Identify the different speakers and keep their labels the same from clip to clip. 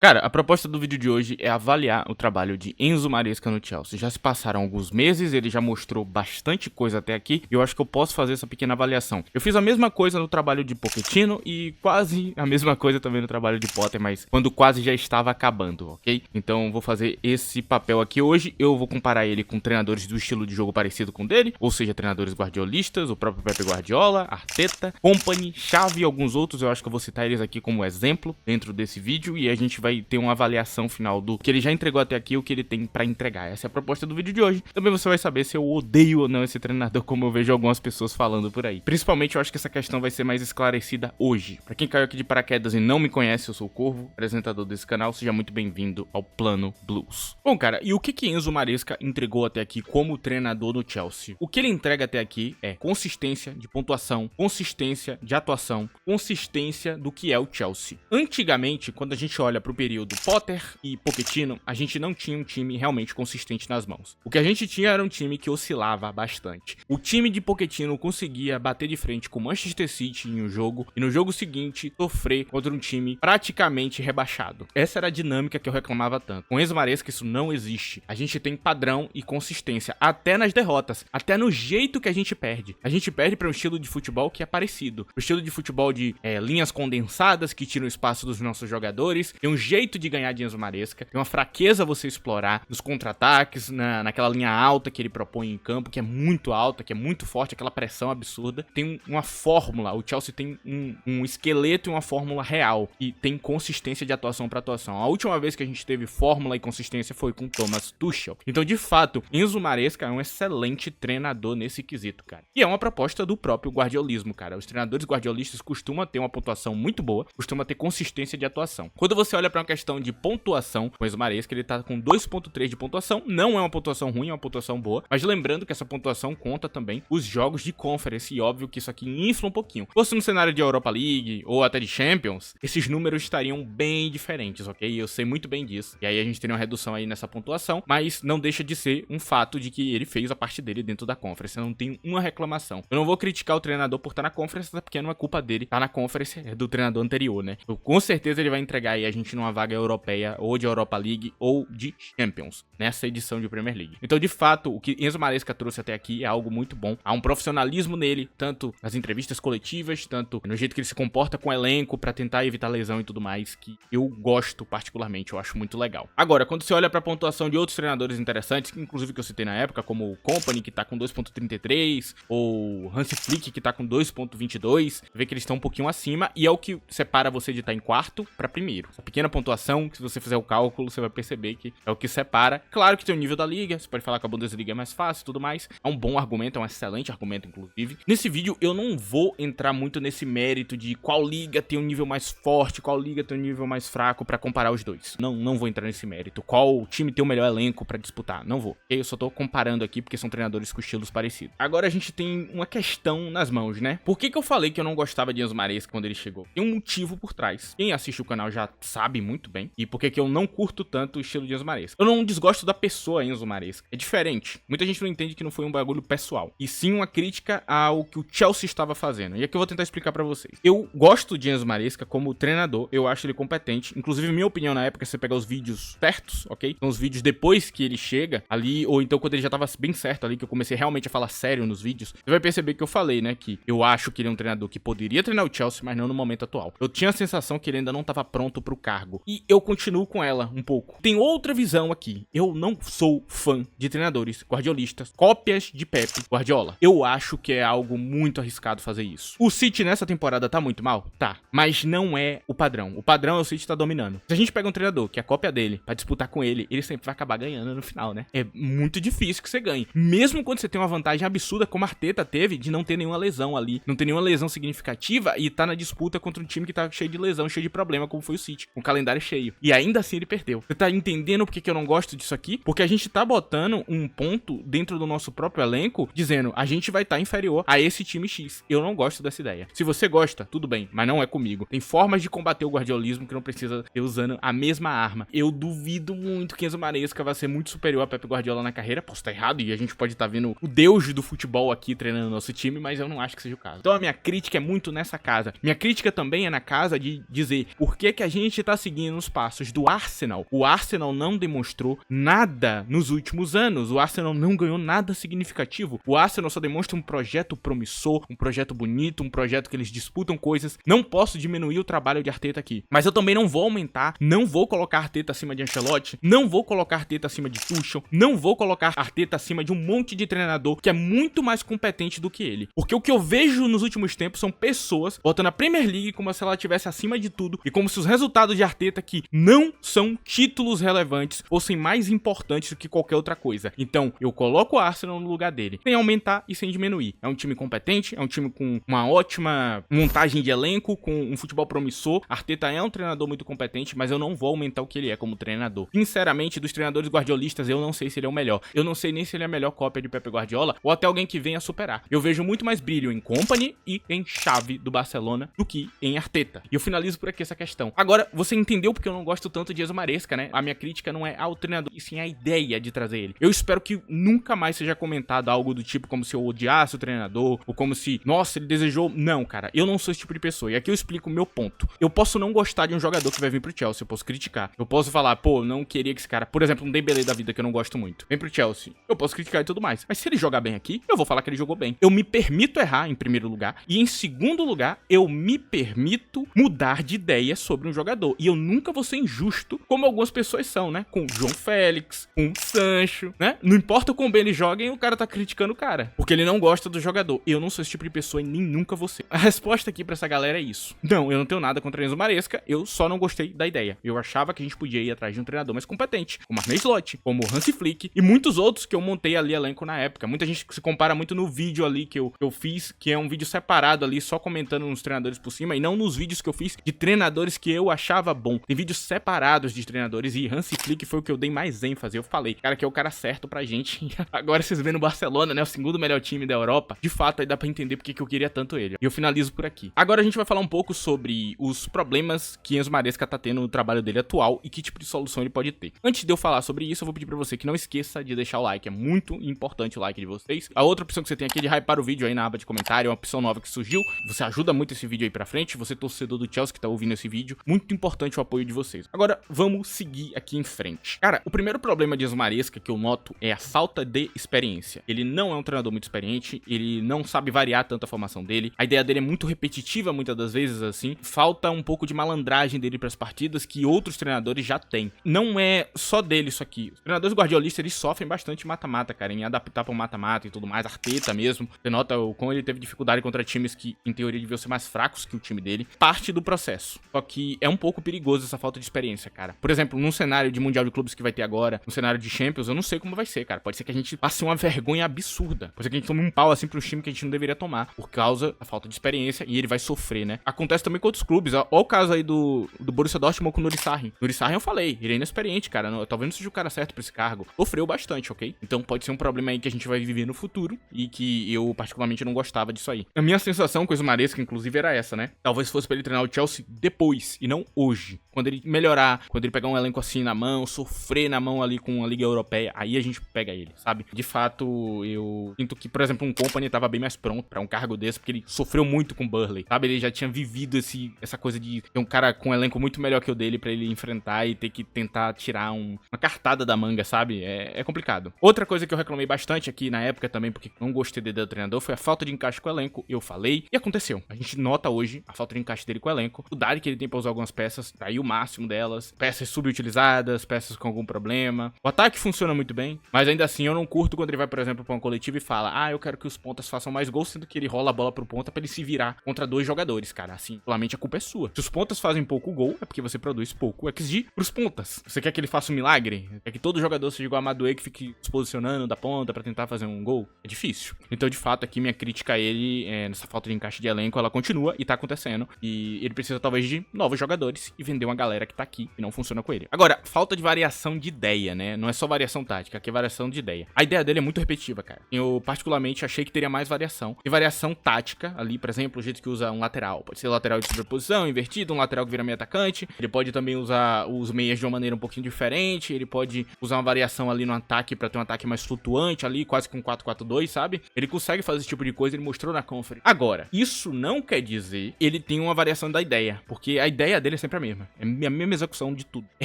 Speaker 1: Cara, a proposta do vídeo de hoje é avaliar o trabalho de Enzo Maresca no Chelsea. Já se passaram alguns meses, ele já mostrou bastante coisa até aqui, e eu acho que eu posso fazer essa pequena avaliação. Eu fiz a mesma coisa no trabalho de Pochettino e quase a mesma coisa também no trabalho de Potter, mas quando quase já estava acabando, ok? Então vou fazer esse papel aqui hoje. Eu vou comparar ele com treinadores do estilo de jogo parecido com o dele, ou seja, treinadores guardiolistas, o próprio Pep Guardiola, Arteta, Kompany, Xavi e alguns outros. Eu acho que eu vou citar eles aqui como exemplo dentro desse vídeo, e a gente vai ter uma avaliação final do que ele já entregou até aqui e o que ele tem pra entregar. Essa é a proposta do vídeo de hoje. Também você vai saber se eu odeio ou não esse treinador, como eu vejo algumas pessoas falando por aí. Principalmente eu acho que essa questão vai ser mais esclarecida hoje. Pra quem caiu aqui de paraquedas e não me conhece, eu sou o Corvo, apresentador desse canal. Seja muito bem-vindo ao Plano Blues. Bom, cara, e o que Enzo Maresca entregou até aqui como treinador do Chelsea? O que ele entrega até aqui é consistência de pontuação, consistência de atuação, consistência do que é o Chelsea. Antigamente, quando a gente olha pro período Potter e Pochettino, a gente não tinha um time realmente consistente nas mãos. O que a gente tinha era um time que oscilava bastante. O time de Pochettino conseguia bater de frente com o Manchester City em um jogo e no jogo seguinte sofrer contra um time praticamente rebaixado. Essa era a dinâmica que eu reclamava tanto. Com Enzo Maresca isso não existe. A gente tem padrão e consistência até nas derrotas, até no jeito que a gente perde. A gente perde para um estilo de futebol que é parecido. O estilo de futebol de linhas condensadas que tiram o espaço dos nossos jogadores. Tem um jeito de ganhar de Enzo Maresca, tem uma fraqueza você explorar nos contra-ataques, naquela linha alta que ele propõe em campo, que é muito alta, que é muito forte, aquela pressão absurda. Tem uma fórmula, o Chelsea tem um esqueleto e uma fórmula real, e tem consistência de atuação para atuação. A última vez que a gente teve fórmula e consistência foi com Thomas Tuchel. Então, de fato, Enzo Maresca é um excelente treinador nesse quesito, cara. E é uma proposta do próprio guardiolismo, cara. Os treinadores guardiolistas costumam ter uma pontuação muito boa, costumam ter consistência de atuação. Quando você olha para uma questão de pontuação, o Enzo Maresca, ele tá com 2.3 de pontuação, não é uma pontuação ruim, é uma pontuação boa, mas lembrando que essa pontuação conta também os jogos de Conference, e óbvio que isso aqui infla um pouquinho. Se fosse no cenário de Europa League, ou até de Champions, esses números estariam bem diferentes, ok? Eu sei muito bem disso, e aí a gente teria uma redução aí nessa pontuação, mas não deixa de ser um fato de que ele fez a parte dele dentro da Conference, eu não tenho uma reclamação. Eu não vou criticar o treinador por estar na Conference, até porque não é culpa dele, tá na Conference, é do treinador anterior, né? Então, com certeza ele vai entregar aí a gente numa vaga europeia, ou de Europa League, ou de Champions, nessa edição de Premier League. Então, de fato, o que Enzo Maresca trouxe até aqui é algo muito bom. Há um profissionalismo nele, tanto nas entrevistas coletivas, tanto no jeito que ele se comporta com o elenco pra tentar evitar lesão e tudo mais, que eu gosto particularmente, eu acho muito legal. Agora, quando você olha pra pontuação de outros treinadores interessantes, inclusive que eu citei na época, como o Kompany, que tá com 2.33, ou Hansi Flick, que tá com 2.22, vê que eles estão um pouquinho acima, e é o que separa você de estar em quarto pra primeiro. Essa pequena pontuação, que se você fizer o cálculo, você vai perceber que é o que separa. Claro que tem o nível da liga, você pode falar que a Bundesliga é mais fácil e tudo mais. É um bom argumento, é um excelente argumento, inclusive. Nesse vídeo, eu não vou entrar muito nesse mérito de qual liga tem um nível mais forte, qual liga tem um nível mais fraco pra comparar os dois. Não vou entrar nesse mérito. Qual time tem o melhor elenco pra disputar? Não vou. Eu só tô comparando aqui porque são treinadores com estilos parecidos. Agora a gente tem uma questão nas mãos, né? Por que eu falei que eu não gostava de Enzo Maresca quando ele chegou? Tem um motivo por trás. Quem assiste o canal já sabe muito bem. E por que eu não curto tanto o estilo de Enzo Maresca? Eu não desgosto da pessoa Enzo Maresca. É diferente. Muita gente não entende que não foi um bagulho pessoal, e sim uma crítica ao que o Chelsea estava fazendo. E aqui eu vou tentar explicar pra vocês. Eu gosto de Enzo Maresca como treinador. Eu acho ele competente. Inclusive, minha opinião na época, se você pegar os vídeos certos, ok? São os vídeos depois que ele chega ali, ou então quando ele já tava bem certo ali, que eu comecei realmente a falar sério nos vídeos, você vai perceber que eu falei, né, que eu acho que ele é um treinador que poderia treinar o Chelsea, mas não no momento atual. Eu tinha a sensação que ele ainda não tava pronto pro cargo. E eu continuo com ela um pouco. Tem outra visão aqui. Eu não sou fã de treinadores guardiolistas, cópias de Pep Guardiola. Eu acho que é algo muito arriscado fazer isso. O City nessa temporada tá muito mal? Tá. Mas não é o padrão. O padrão é o City tá dominando. Se a gente pega um treinador que é a cópia dele pra disputar com ele sempre vai acabar ganhando no final, né? É muito difícil que você ganhe. Mesmo quando você tem uma vantagem absurda, como a Arteta teve, de não ter nenhuma lesão ali, não ter nenhuma lesão significativa e tá na disputa contra um time que tá cheio de lesão, cheio de problema, como foi o City, com o calendário cheio. E ainda assim ele perdeu. Você tá entendendo por que eu não gosto disso aqui? Porque a gente tá botando um ponto dentro do nosso próprio elenco, dizendo, a gente vai estar inferior a esse time X. Eu não gosto dessa ideia. Se você gosta, tudo bem, mas não é comigo. Tem formas de combater o guardiolismo que não precisa ter usando a mesma arma. Eu duvido muito que Enzo Maresca vai ser muito superior a Pep Guardiola na carreira. Posso estar errado e a gente pode estar vendo o deus do futebol aqui treinando o nosso time, mas eu não acho que seja o caso. Então a minha crítica é muito nessa casa. Minha crítica também é na casa de dizer por que a gente tá seguindo seguindo os passos do Arsenal. O Arsenal não demonstrou nada nos últimos anos. O Arsenal não ganhou nada significativo. O Arsenal só demonstra um projeto promissor, um projeto bonito, um projeto que eles disputam coisas. Não posso diminuir o trabalho de Arteta aqui, mas eu também não vou aumentar, não vou colocar Arteta acima de Ancelotti, não vou colocar Arteta acima de Tuchel, não vou colocar Arteta acima de um monte de treinador que é muito mais competente do que ele. Porque o que eu vejo nos últimos tempos são pessoas botando a Premier League como se ela estivesse acima de tudo e como se os resultados de Arteta que não são títulos relevantes fossem mais importantes do que qualquer outra coisa. Então, eu coloco o Arsenal no lugar dele, sem aumentar e sem diminuir. É um time competente, é um time com uma ótima montagem de elenco, com um futebol promissor. Arteta é um treinador muito competente, mas eu não vou aumentar o que ele é como treinador. Sinceramente, dos treinadores guardiolistas, eu não sei se ele é o melhor. Eu não sei nem se ele é a melhor cópia de Pep Guardiola ou até alguém que venha superar. Eu vejo muito mais brilho em Kompany e em Xavi do Barcelona do que em Arteta. E eu finalizo por aqui essa questão. Agora, você entendeu porque eu não gosto tanto de Enzo Maresca, né? A minha crítica não é ao treinador, e sim a ideia de trazer ele. Eu espero que nunca mais seja comentado algo do tipo como se eu odiasse o treinador, ou como se, nossa, ele desejou... Não, cara, eu não sou esse tipo de pessoa. E aqui eu explico o meu ponto. Eu posso não gostar de um jogador que vai vir pro Chelsea, eu posso criticar. Eu posso falar, pô, não queria que esse cara... Por exemplo, um Dembélé da vida que eu não gosto muito. Vem pro Chelsea. Eu posso criticar e tudo mais. Mas se ele jogar bem aqui, eu vou falar que ele jogou bem. Eu me permito errar, em primeiro lugar. E em segundo lugar, eu me permito mudar de ideia sobre um jogador. E eu nunca vou ser injusto, como algumas pessoas são, né? Com o João Félix, com o Sancho, né? Não importa o quão bem eles joguem, o cara tá criticando o cara. Porque ele não gosta do jogador. Eu não sou esse tipo de pessoa e nem nunca vou ser. A resposta aqui pra essa galera é isso. Não, eu não tenho nada contra Enzo Maresca. Eu só não gostei da ideia. Eu achava que a gente podia ir atrás de um treinador mais competente, como Arne Slot, como Hansi Flick e muitos outros que eu montei ali elenco na época. Muita gente se compara muito no vídeo ali que eu fiz, que é um vídeo separado ali, só comentando nos treinadores por cima, e não nos vídeos que eu fiz de treinadores que eu achava bom. Tem vídeos separados de treinadores, e Hansi Flick foi o que eu dei mais ênfase. Eu falei, cara, que é o cara certo pra gente. Agora vocês vêem no Barcelona, né, o segundo melhor time da Europa. De fato, aí dá pra entender porque que eu queria tanto ele. E eu finalizo por aqui. Agora a gente vai falar um pouco sobre os problemas que Enzo Maresca tá tendo no trabalho dele atual e que tipo de solução ele pode ter. Antes de eu falar sobre isso, eu vou pedir pra você que não esqueça de deixar o like. É muito importante o like de vocês. A outra opção que você tem aqui é de hypar o vídeo aí na aba de comentário, é uma opção nova que surgiu. Você ajuda muito esse vídeo aí pra frente. Você torcedor do Chelsea que tá ouvindo esse vídeo, muito importante o apoio de vocês. Agora, vamos seguir aqui em frente. Cara, o primeiro problema de Enzo Maresca que eu noto é a falta de experiência. Ele não é um treinador muito experiente, ele não sabe variar tanto a formação dele. A ideia dele é muito repetitiva muitas das vezes, assim. Falta um pouco de malandragem dele pras partidas que outros treinadores já têm. Não é só dele isso aqui. Os treinadores guardiolistas, eles sofrem bastante mata-mata, cara, em adaptar pra um mata-mata e tudo mais. Arteta mesmo. Você nota como ele teve dificuldade contra times que, em teoria, deviam ser mais fracos que o time dele. Parte do processo. Só que é um pouco perigoso essa falta de experiência, cara. Por exemplo, num cenário de Mundial de Clubes que vai ter agora, no cenário de Champions, eu não sei como vai ser, cara. Pode ser que a gente passe uma vergonha absurda. Pode ser que a gente tome um pau, assim, pro time que a gente não deveria tomar, por causa da falta de experiência, e ele vai sofrer, né? Acontece também com outros clubes. Ó o caso aí do Borussia Dortmund com o Nuri Sahin. Nuri Sahin eu falei, ele é inexperiente, cara. Talvez não seja o cara certo pra esse cargo. Sofreu bastante, ok? Então pode ser um problema aí que a gente vai viver no futuro e que eu, particularmente, não gostava disso aí. A minha sensação com o Enzo Maresca, inclusive, era essa, né? Talvez fosse pra ele treinar o Chelsea depois, e não hoje. Quando ele melhorar, quando ele pegar um elenco assim na mão, sofrer na mão ali com a Liga Europeia, aí a gente pega ele, sabe? De fato, eu sinto que, por exemplo, um Kompany tava bem mais pronto pra um cargo desse, porque ele sofreu muito com o Burnley, sabe? Ele já tinha vivido essa coisa de ter um cara com um elenco muito melhor que o dele pra ele enfrentar e ter que tentar tirar uma cartada da manga, sabe? É complicado. Outra coisa que eu reclamei bastante aqui na época também, porque não gostei do treinador, foi a falta de encaixe com o elenco. Eu falei e aconteceu. A gente nota hoje a falta de encaixe dele com o elenco. O Dari que ele tem pra usar algumas peças, tá aí o máximo delas. Peças subutilizadas, peças com algum problema. O ataque funciona muito bem, mas ainda assim eu não curto quando ele vai, por exemplo, pra um coletivo e fala, eu quero que os pontas façam mais gols, sendo que ele rola a bola pro ponta pra ele se virar contra dois jogadores, cara. Assim, claramente a culpa é sua. Se os pontas fazem pouco gol, é porque você produz pouco XG pros pontas. Você quer que ele faça um milagre? Quer que todo jogador seja igual a Madueke, que fique se posicionando da ponta pra tentar fazer um gol? É difícil. Então, de fato, aqui minha crítica a ele, nessa falta de encaixe de elenco, ela continua e tá acontecendo. E ele precisa, talvez, de novos jogadores e vender uma galera que tá aqui e não funciona com ele. Agora, falta de variação de ideia, né? Não é só variação tática, aqui é variação de ideia. A ideia dele é muito repetitiva, cara. Eu, particularmente, achei que teria mais variação. E variação tática, ali, por exemplo, o jeito que usa um lateral. Pode ser lateral de sobreposição, invertido, um lateral que vira meio atacante. Ele pode também usar os meias de uma maneira um pouquinho diferente. Ele pode usar uma variação ali no ataque pra ter um ataque mais flutuante ali, quase com 4-4-2, sabe? Ele consegue fazer esse tipo de coisa, ele mostrou na Conference. Agora, isso não quer dizer ele tem uma variação da ideia, porque a ideia dele é sempre a mesma. É a mesma execução de tudo. É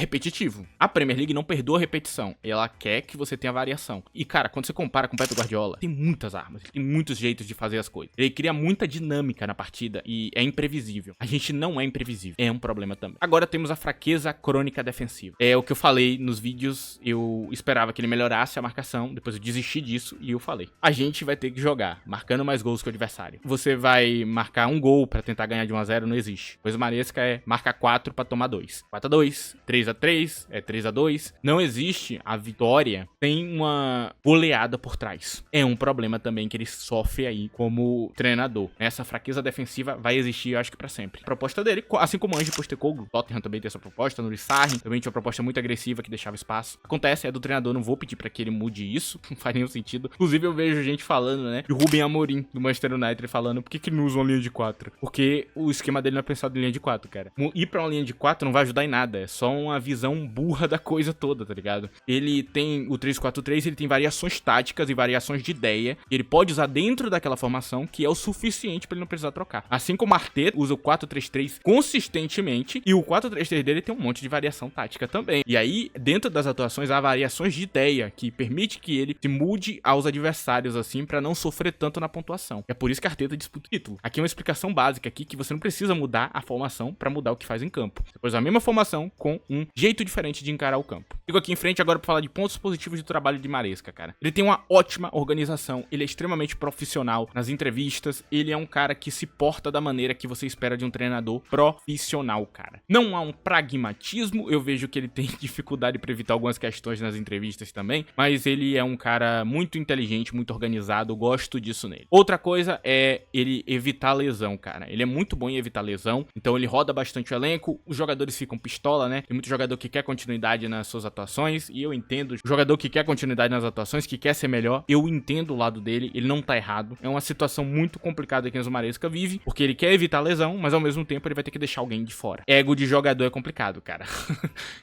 Speaker 1: repetitivo. A Premier League não perdoa a repetição. Ela quer que você tenha variação. E, cara, quando você compara com o Pep Guardiola, tem muitas armas, tem muitos jeitos de fazer as coisas. Ele cria muita dinâmica na partida e é imprevisível. A gente não é imprevisível. É um problema também. Agora temos a fraqueza crônica defensiva. É o que eu falei nos vídeos. Eu esperava que ele melhorasse a marcação. Depois eu desisti disso e eu falei. A gente vai ter que jogar, marcando mais gols que o adversário. Você vai marcar um gol pra tentar ganhar de 1-0, não existe. Pois o Maresca é marca 4 pra tomar 2. 4-2, 3-3, 3-2. Não existe a vitória sem uma goleada por trás. É um problema também que ele sofre aí como treinador. Essa fraqueza defensiva vai existir, eu acho que pra sempre. A proposta dele, assim como o Ange Postecoglou, Tottenham também tem essa proposta, no Sarri também tinha uma proposta muito agressiva que deixava espaço. Acontece, é do treinador, não vou pedir pra que ele mude isso, não faz nenhum sentido. Inclusive eu vejo gente falando, né, de Ruben Amorim, do Manchester United, falando por que não usa uma linha de 4? Porque o esquema dele não é pensado em linha de 4, cara. Ir pra uma linha de 4 não vai ajudar em nada, é só uma visão burra da coisa toda, tá ligado? Ele tem o 3-4-3, ele tem variações táticas e variações de ideia, que ele pode usar dentro daquela formação, que é o suficiente pra ele não precisar trocar. Assim como o Arteta usa o 4-3-3 consistentemente, e o 4-3-3 dele tem um monte de variação tática também. E aí, dentro das atuações, há variações de ideia, que permite que ele se mude aos adversários, assim, pra não sofrer tanto na pontuação. É por isso que a Arteta disputa o título. Aqui é uma explicação básica aqui, que você não precisa mudar a formação pra mudar o que faz em campo. Você pode usar a mesma formação com um jeito diferente de encarar o campo. Fico aqui em frente agora pra falar de pontos positivos do trabalho de Maresca, cara. Ele tem uma ótima organização, ele é extremamente profissional nas entrevistas, ele é um cara que se porta da maneira que você espera de um treinador profissional, cara. Não há um pragmatismo, eu vejo que ele tem dificuldade pra evitar algumas questões nas entrevistas também, mas ele é um cara muito inteligente, muito organizado, gosto disso nele. Outra coisa é ele evitar lesão, cara. Ele é muito bom em evitar lesão, então ele roda bastante o elenco, os jogadores ficam pistola, né? Tem muito jogador que quer continuidade nas suas atuações, e eu entendo. O jogador que quer continuidade nas atuações, que quer ser melhor, eu entendo o lado dele, ele não tá errado. É uma situação muito complicada que o Enzo Maresca vive, porque ele quer evitar lesão, mas ao mesmo tempo ele vai ter que deixar alguém de fora. Ego de jogador é complicado, cara.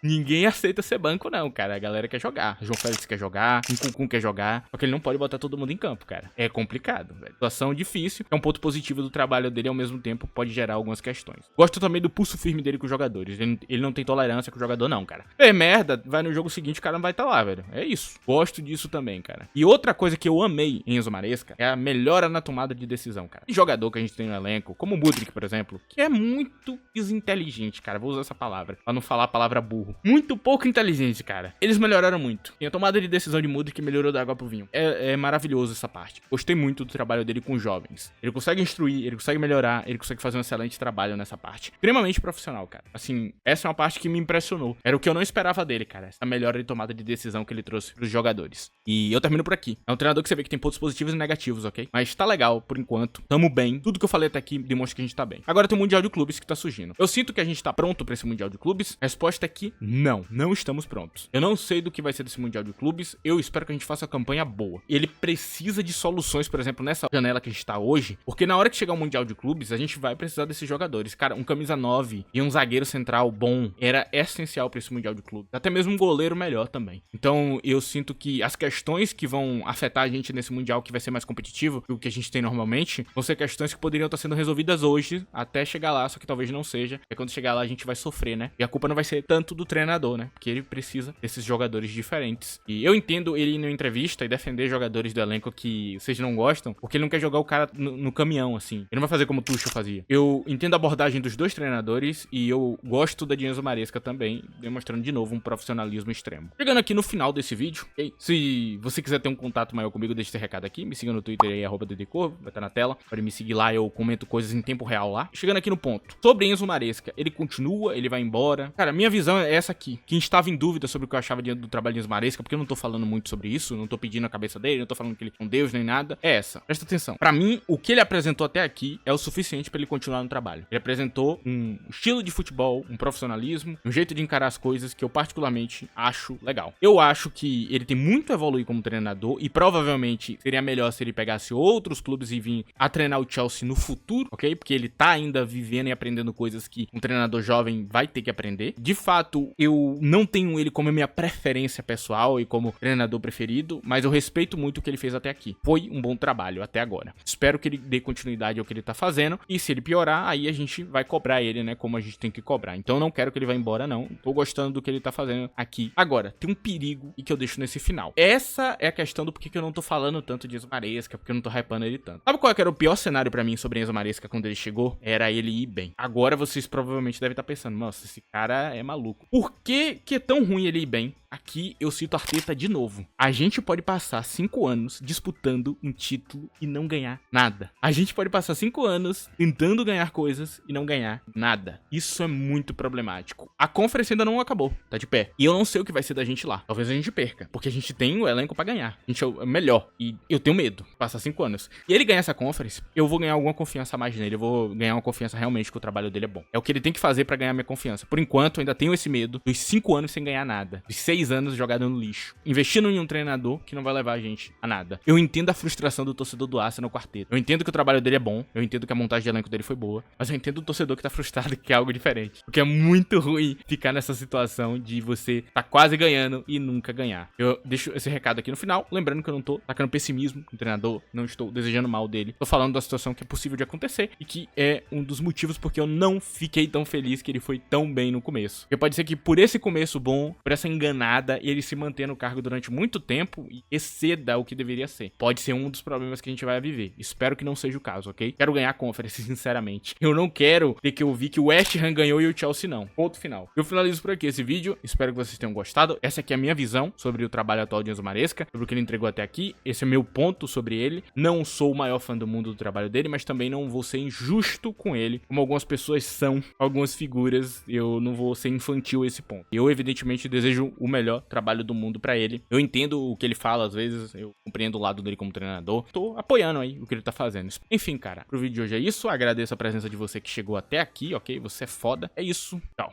Speaker 1: Ninguém aceita ser banco, não, cara. A galera quer jogar. João Félix quer jogar, Nkunku quer jogar, só que ele não pode botar todo mundo em campo, cara. É complicado, velho. Situação difícil, é um ponto positivo do trabalho dele, ao mesmo tempo pode gerar algumas questões. Gosto também do pulso firme dele com os jogadores. Ele não tem tolerância com o jogador, não, cara. É merda, vai no jogo seguinte, o cara não vai estar lá, velho. É isso. Gosto disso também, cara. E outra coisa que eu amei em Enzo Maresca é a melhora na tomada de decisão, cara. E jogador que a gente tem no elenco, como o Mudryk, por exemplo, que é muito desinteligente, cara. Vou usar essa palavra, pra não falar a palavra burro. Muito pouco inteligente, cara. Eles melhoraram muito. E a tomada de decisão de Mudryk melhorou da água pro vinho. É maravilhoso essa parte. Gostei muito do trabalho dele com os jovens. Ele consegue instruir, ele consegue melhorar, ele consegue fazer um excelente trabalho nessa parte. Extremamente profissional, cara. Assim, essa é uma parte que me impressionou. Era o que eu não esperava dele, cara. Essa melhora de tomada de decisão que ele trouxe pros jogadores. E eu termino por aqui. É um treinador que você vê que tem pontos positivos e negativos, ok? Mas tá legal, por enquanto. Tamo bem. Tudo que eu falei até aqui demonstra que a gente tá bem. Agora tem o Mundial de Clubes que tá surgindo. Eu sinto que a gente tá pronto pra esse Mundial de Clubes. A resposta é que não estamos prontos. Eu não sei do que vai ser desse Mundial de Clubes. Eu espero que a gente faça uma campanha boa. Ele precisa de soluções, por exemplo, nessa janela que a gente tá hoje, porque na hora que chegar o Mundial de Clubes, a gente vai precisar desses jogadores. Cara, um camisa 9 e um zagueiro central bom era essencial pra esse Mundial de Clubes. Até mesmo um goleiro melhor também. Então, eu sinto que as questões que vão afetar a gente nesse Mundial, que vai ser mais competitivo do que a gente tem normalmente, vão ser questões que poderiam estar sendo resolvidas hoje, até chegar lá, só que talvez não seja. E quando chegar lá, a gente vai sofrer, né? E a culpa não vai ser tanto do treinador, né? Porque ele precisa desses jogadores diferentes. E eu entendo ele ir numa entrevista e defender jogadores do elenco que vocês não gostam, porque ele não quer jogar o cara no caminhão, assim. Ele não vai fazer como o Tuchel fazia. Eu entendo a abordagem dos dois treinadores e eu gosto da de Enzo Maresca também, demonstrando de novo um profissionalismo extremo. Chegando aqui no final desse vídeo, ok? Se você quiser ter um contato maior comigo, deixa esse recado aqui. Me siga no Twitter aí, @ddcorvo, vai estar na tela. Pode me seguir lá, eu comento coisas em tempo real lá. Chegando aqui no ponto. Sobre Enzo Maresca, ele continua, ele vai embora. Cara, minha visão é essa aqui. Quem estava em dúvida sobre o que eu achava do trabalho de Enzo Maresca, porque eu não tô falando muito sobre isso, não tô pedindo a cabeça dele, não tô falando que ele é um deus nem nada, é essa. Presta atenção. Pra mim, o que ele apresentou até aqui é o suficiente pra ele continuar no trabalho. Ele apresentou um estilo de futebol, um profissionalismo, um jeito de encarar as coisas que eu particularmente acho legal. Eu acho que ele tem muito a evoluir como treinador e provavelmente seria melhor se ele pegasse outros clubes e vir a treinar o Chelsea no futuro, ok? Porque ele tá ainda vivendo e aprendendo coisas que um treinador jovem vai ter que aprender. De fato, eu não tenho ele como minha preferência pessoal e como treinador preferido, mas eu respeito muito o que ele fez até aqui. Foi um bom trabalho até agora. Espero que ele dê continuidade ao que ele tá fazendo e se ele piorar, aí a gente vai cobrar ele, né? Como a gente tem que cobrar. cobrar. Então eu não quero que ele vá embora, não. Tô gostando do que ele tá fazendo aqui. Agora, tem um perigo e que eu deixo nesse final. Essa é a questão do porquê que eu não tô falando tanto de Enzo Maresca, porque eu não tô hypando ele tanto. Sabe qual que era o pior cenário pra mim sobre Enzo Maresca quando ele chegou? Era ele ir bem. Agora vocês provavelmente devem estar pensando, nossa, esse cara é maluco. Por que é tão ruim ele ir bem? Aqui eu cito Arteta de novo. A gente pode passar 5 anos disputando um título e não ganhar nada. A gente pode passar 5 anos tentando ganhar coisas e não ganhar nada. Isso é muito problemático. A Conference ainda não acabou, tá de pé. E eu não sei o que vai ser da gente lá. Talvez a gente perca, porque a gente tem o elenco pra ganhar. A gente é o melhor. E eu tenho medo de passar 5 anos. E ele ganhar essa Conference, eu vou ganhar alguma confiança a mais nele. Eu vou ganhar uma confiança realmente que o trabalho dele é bom. É o que ele tem que fazer pra ganhar minha confiança. Por enquanto, eu ainda tenho esse medo dos 5 anos sem ganhar nada. Dos 6 anos jogado no lixo. Investindo em um treinador que não vai levar a gente a nada. Eu entendo a frustração do torcedor do Arsenal no quarteto. Eu entendo que o trabalho dele é bom. Eu entendo que a montagem de elenco dele foi boa. Mas eu entendo o torcedor que tá frustrado que é algo diferente. Porque é muito ruim ficar nessa situação de você tá quase ganhando e nunca ganhar. Eu deixo esse recado aqui no final. Lembrando que eu não tô tacando pessimismo no treinador. Não estou desejando mal dele. Tô falando da situação que é possível de acontecer. E que é um dos motivos porque eu não fiquei tão feliz que ele foi tão bem no começo. Porque pode ser que por esse começo bom, por essa enganada, ele se manter no cargo durante muito tempo e exceda o que deveria ser. Pode ser um dos problemas que a gente vai viver. Espero que não seja o caso, ok? Quero ganhar a Conference, sinceramente. Eu não quero ter que ouvir que o West Ham ganhou e o Chelsea não. Ponto final. Eu finalizo por aqui esse vídeo. Espero que vocês tenham gostado. Essa aqui é a minha visão sobre o trabalho atual de Enzo Maresca, sobre o que ele entregou até aqui. Esse é meu ponto sobre ele. Não sou o maior fã do mundo do trabalho dele, mas também não vou ser injusto com ele, como algumas pessoas são, algumas figuras. Eu não vou ser infantil a esse ponto. Eu, evidentemente, desejo o melhor trabalho do mundo pra ele. Eu entendo o que ele fala, às vezes, eu compreendo o lado dele como treinador. Tô apoiando aí o que ele tá fazendo. Enfim, cara, pro vídeo de hoje é isso. Agradeço a presença de você que chegou até aqui, ok? Você é foda. É isso. Tchau.